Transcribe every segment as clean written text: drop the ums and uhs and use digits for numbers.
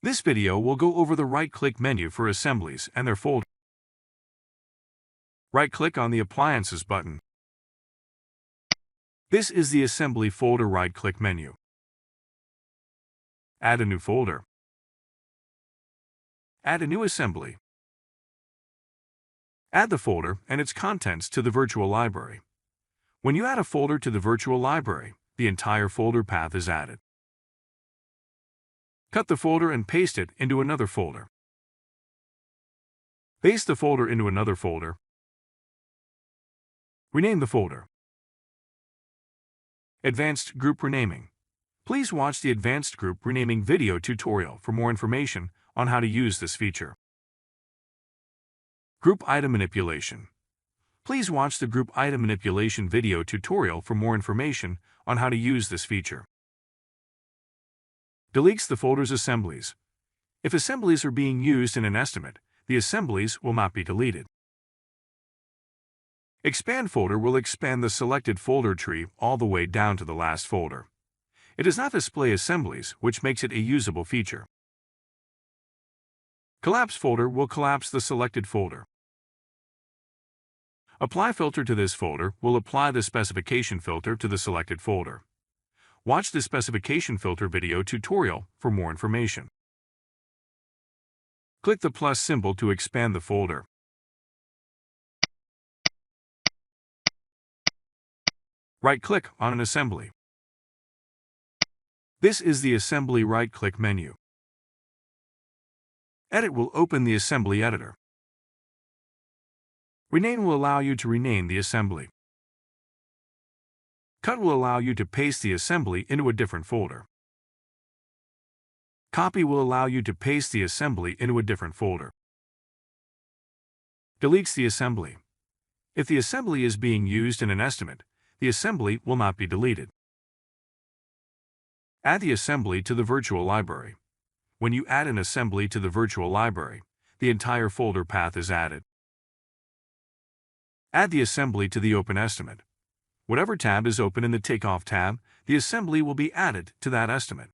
This video will go over the right-click menu for assemblies and their folder. Right-click on the Appliances button. This is the Assembly folder right-click menu. Add a new folder. Add a new assembly. Add the folder and its contents to the virtual library. When you add a folder to the virtual library, the entire folder path is added. Cut the folder and paste it into another folder. Paste the folder into another folder. Rename the folder. Advanced Group Renaming. Please watch the Advanced Group Renaming video tutorial for more information on how to use this feature. Group Item Manipulation. Please watch the Group Item Manipulation video tutorial for more information on how to use this feature. Deletes the folder's assemblies. If assemblies are being used in an estimate, the assemblies will not be deleted. Expand folder will expand the selected folder tree all the way down to the last folder. It does not display assemblies, which makes it a usable feature. Collapse folder will collapse the selected folder. Apply filter to this folder will apply the specification filter to the selected folder. Watch the specification filter video tutorial for more information. Click the plus symbol to expand the folder. Right-click on an assembly. This is the Assembly right-click menu. Edit will open the assembly editor. Rename will allow you to rename the assembly. Cut will allow you to paste the assembly into a different folder. Copy will allow you to paste the assembly into a different folder. Deletes the assembly. If the assembly is being used in an estimate, the assembly will not be deleted. Add the assembly to the virtual library. When you add an assembly to the virtual library, the entire folder path is added. Add the assembly to the Open Estimate. Whatever tab is open in the Takeoff tab, the assembly will be added to that estimate.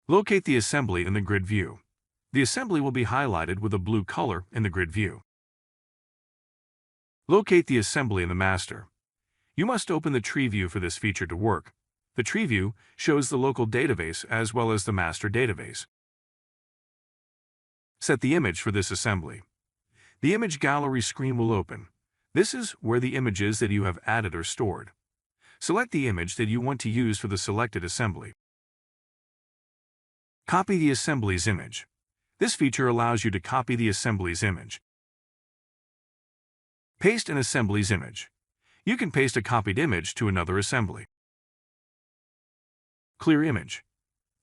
Locate the assembly in the grid view. The assembly will be highlighted with a blue color in the grid view. Locate the assembly in the master. You must open the tree view for this feature to work. The tree view shows the local database as well as the master database. Set the image for this assembly. The image gallery screen will open. This is where the images that you have added are stored. Select the image that you want to use for the selected assembly. Copy the assembly's image. This feature allows you to copy the assembly's image. Paste an assembly's image. You can paste a copied image to another assembly. Clear image.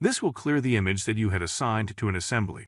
This will clear the image that you had assigned to an assembly.